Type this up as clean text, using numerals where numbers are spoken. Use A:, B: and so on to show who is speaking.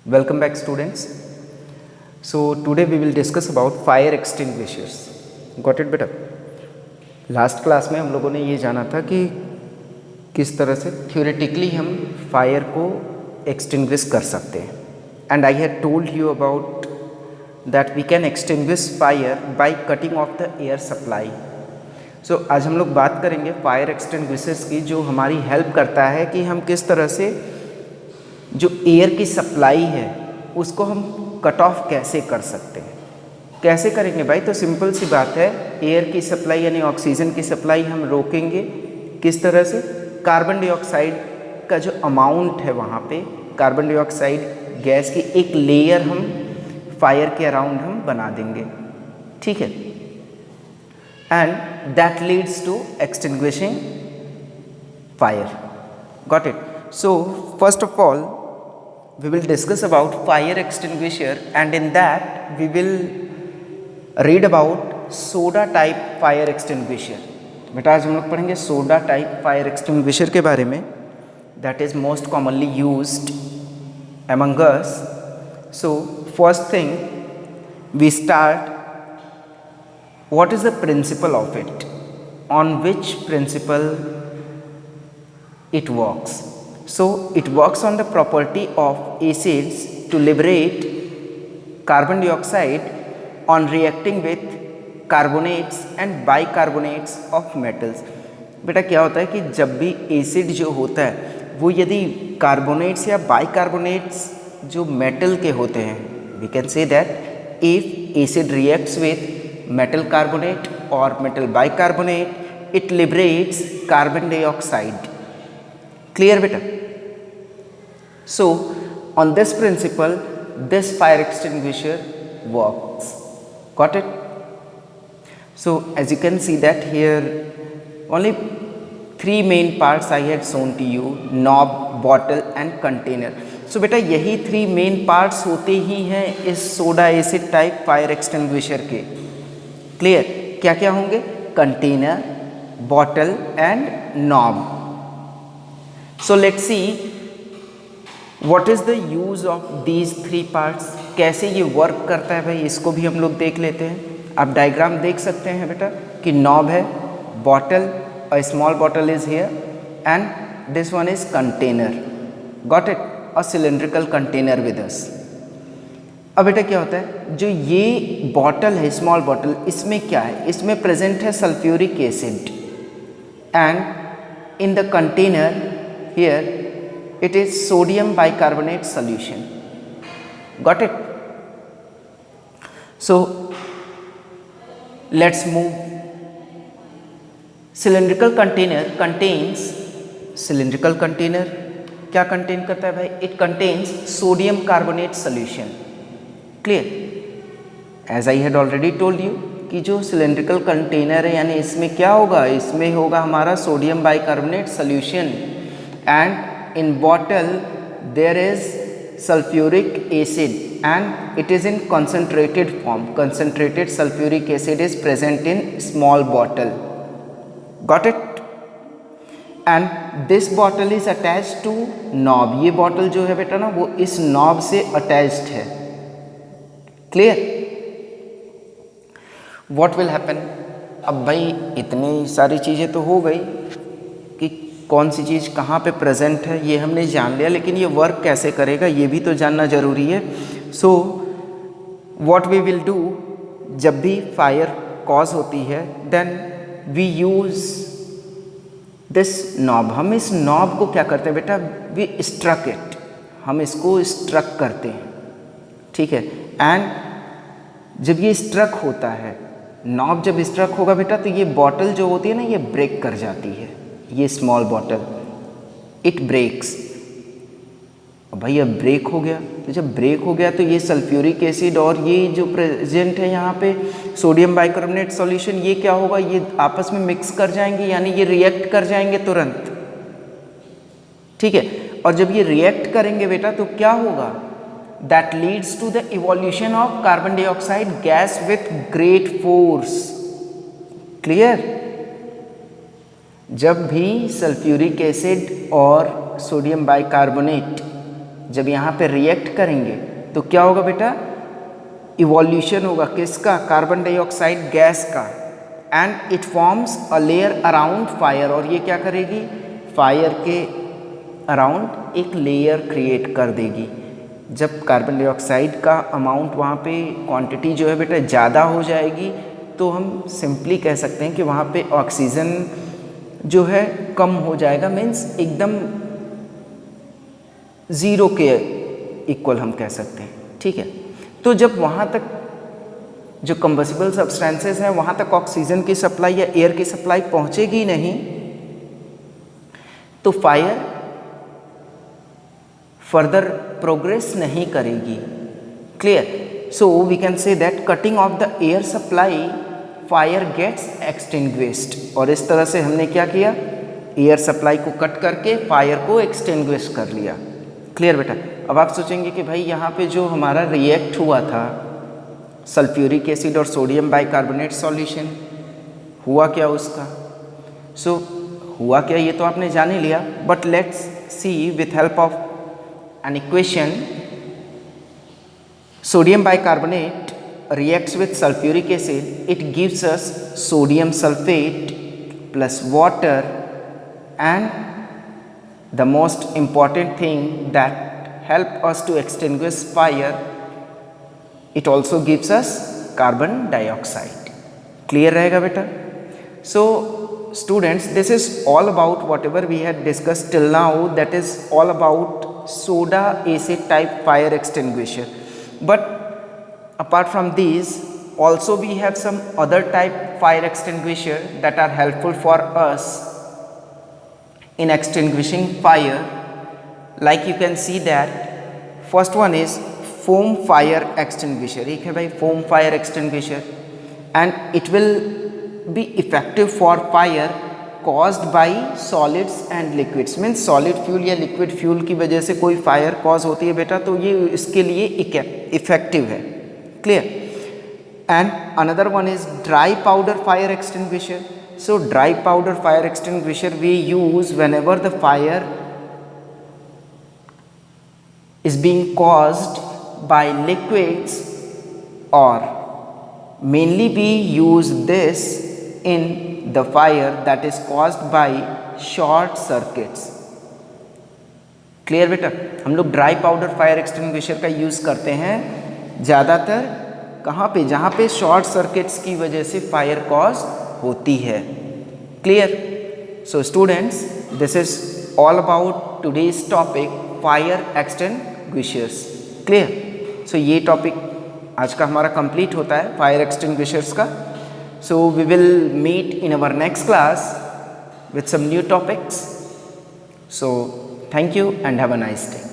A: Welcome back students. So today we will discuss about fire extinguishers. Got it बेटा? Last class में हम लोगों ने ये जाना था कि किस तरह से थ्योरेटिकली हम फायर को एक्सटिंग्विश कर सकते हैं and I had told you about that we can extinguish fire by cutting off the air supply. So आज हम लोग बात करेंगे फायर एक्सटिंग्विशर्स की जो हमारी हेल्प करता है कि हम किस तरह से जो एयर की सप्लाई है उसको हम कट ऑफ कैसे कर सकते हैं. कैसे करेंगे भाई? तो सिंपल सी बात है, एयर की सप्लाई यानी ऑक्सीजन की सप्लाई हम रोकेंगे किस तरह से? कार्बन डाइऑक्साइड का जो अमाउंट है वहाँ पे कार्बन डाइऑक्साइड गैस की एक लेयर हम फायर के अराउंड हम बना देंगे. ठीक है, and that leads to extinguishing fire. Got it? So first of all we will discuss about fire extinguisher and in that we will read about soda type fire extinguisher. बेटा आज हम लोग पढ़ेंगे सोडा टाइप फायर एक्सटिंग्विशर के बारे में. That is most commonly used among us. So first thing we start, what is the principle of it, on which principle it works. So it works on the property of acids to liberate carbon dioxide on reacting with carbonates and bicarbonates of metals. बेटा क्या होता है कि जब भी acid जो होता है वो यदि कार्बोनेट्स या बाइकार्बोनेट्स जो मेटल के होते हैं, we can say that if acid reacts with metal carbonate और metal bicarbonate it liberates carbon dioxide. Clear beta? So on this principle this fire extinguisher works. Got it? So as you can see that here only three main parts I had shown to you: knob, bottle and container. So बेटा यही three main parts होते ही हैं इस soda acid type fire extinguisher के. Clear? क्या क्या होंगे? Container, bottle and knob. So let's see what is the use of these three parts. कैसे ये वर्क करता है भाई, इसको भी हम लोग देख लेते हैं. आप डायग्राम देख सकते हैं बेटा कि नॉब है, bottle, a small bottle is here and this one is container. Got it? A cylindrical container with us. अब बेटा क्या होता है, जो ये बॉटल है, स्मॉल बॉटल, इसमें क्या है? इसमें प्रेजेंट है sulphuric acid and in the container here it is sodium bicarbonate solution. Got it? So let's move. Cylindrical container contains, cylindrical container क्या contain करता है भाई? It contains sodium carbonate solution. Clear? As I had already told you कि जो cylindrical container है यानी इसमें क्या होगा? इसमें होगा हमारा sodium bicarbonate solution. And in bottle there is sulfuric acid and it is in concentrated form. Concentrated sulfuric acid is present in small bottle. Got it? And this bottle is attached to knob. ये bottle जो है बेटा ना वो इस knob से attached है. Clear? What will happen? अब भाई इतनी सारी चीज़ें तो हो गई कि कौन सी चीज़ कहाँ पे प्रेजेंट है ये हमने जान लिया, लेकिन ये वर्क कैसे करेगा ये भी तो जानना ज़रूरी है. So what we will do, जब भी फायर कॉज होती है then we use this knob. हम इस नॉब को क्या करते हैं बेटा? We struck it. हम इसको स्ट्रक करते हैं. ठीक है, एंड जब ये स्ट्रक होता है, नॉब जब स्ट्रक होगा बेटा तो ये बॉटल जो होती है ना ये ब्रेक कर जाती है. ये स्मॉल बॉटल इट ब्रेक्स. अब भाई अब ब्रेक हो गया, तो जब ब्रेक हो गया तो ये सल्फ्यूरिक एसिड और ये जो प्रेजेंट है यहाँ पे सोडियम बाइकार्बोनेट सॉल्यूशन, ये क्या होगा? ये आपस में मिक्स कर जाएंगे यानी ये रिएक्ट कर जाएंगे तुरंत. ठीक है, और जब ये रिएक्ट करेंगे बेटा तो क्या होगा? That leads to the evolution of carbon dioxide gas with great force. Clear? जब भी सल्फ्यूरिक एसिड और सोडियम बाइकार्बोनेट जब यहाँ पे रिएक्ट करेंगे तो क्या होगा बेटा, इवोल्यूशन होगा किसका, कार्बन डाइऑक्साइड गैस का, and it forms a layer around fire, और ये क्या करेगी, फायर के अराउंड एक लेयर क्रिएट कर देगी। जब कार्बन डाइऑक्साइड का अमाउंट वहाँ पे क्वांटिटी जो है बेटा ज़्यादा हो जाएगी तो हम सिंपली कह सकते हैं कि वहाँ पे ऑक्सीजन जो है कम हो जाएगा, मीन्स एकदम ज़ीरो के इक्वल हम कह सकते हैं, ठीक है। तो जब वहाँ तक जो कंबसिबल सब्सटेंसेस हैं वहाँ तक ऑक्सीजन की सप्लाई या एयर की सप्लाई पहुँचेगी नहीं तो फायर फर्दर प्रोग्रेस नहीं करेगी। Clear? So we can say that cutting off the air supply fire gets extinguished, और इस तरह से हमने क्या किया, एयर सप्लाई को कट करके फायर को एक्सटिंग्विश कर लिया। क्लियर बेटा? अब आप सोचेंगे कि भाई यहाँ पे जो हमारा रिएक्ट हुआ था सल्फ्यूरिक एसिड और सोडियम बाइकार्बोनेट सॉल्यूशन, हुआ क्या उसका, हुआ क्या ये तो आपने जान ही लिया, but let's see with help of an equation. Sodium bicarbonate reacts with sulfuric acid, it gives us sodium sulfate plus water, and the most important thing that help us to extinguish fire, it also gives us carbon dioxide. Clear रहेगा बेटा? So students, this is all about whatever we had discussed till now, that is all about soda acid type fire extinguisher. But apart from these also we have some other type fire extinguisher that are helpful for us in extinguishing fire. Like you can see that first one is foam fire extinguisher. एक है भाई foam fire extinguisher, and it will be effective for fire caused by solids and liquids, means solid fuel या liquid fuel की वजह से कोई fire cause होती है बेटा तो ये इसके लिए इफेक्टिव है। Clear? And another one is dry powder fire extinguisher. So dry powder fire extinguisher we use whenever the fire is being caused by liquids, or mainly we use this in the fire that is caused by short circuits. Clear बेटा? हम लोग dry powder fire extinguisher का use करते हैं ज़्यादातर कहाँ पे, जहाँ पे शॉर्ट सर्किट्स की वजह से फायर कॉज होती है। Clear? So students, this is all about today's topic fire extinguishers. Clear? So ये टॉपिक आज का हमारा कंप्लीट होता है फायर एक्सटिंग्विशर्स का। So we will meet in our next class with some new topics. So thank you and have a nice day.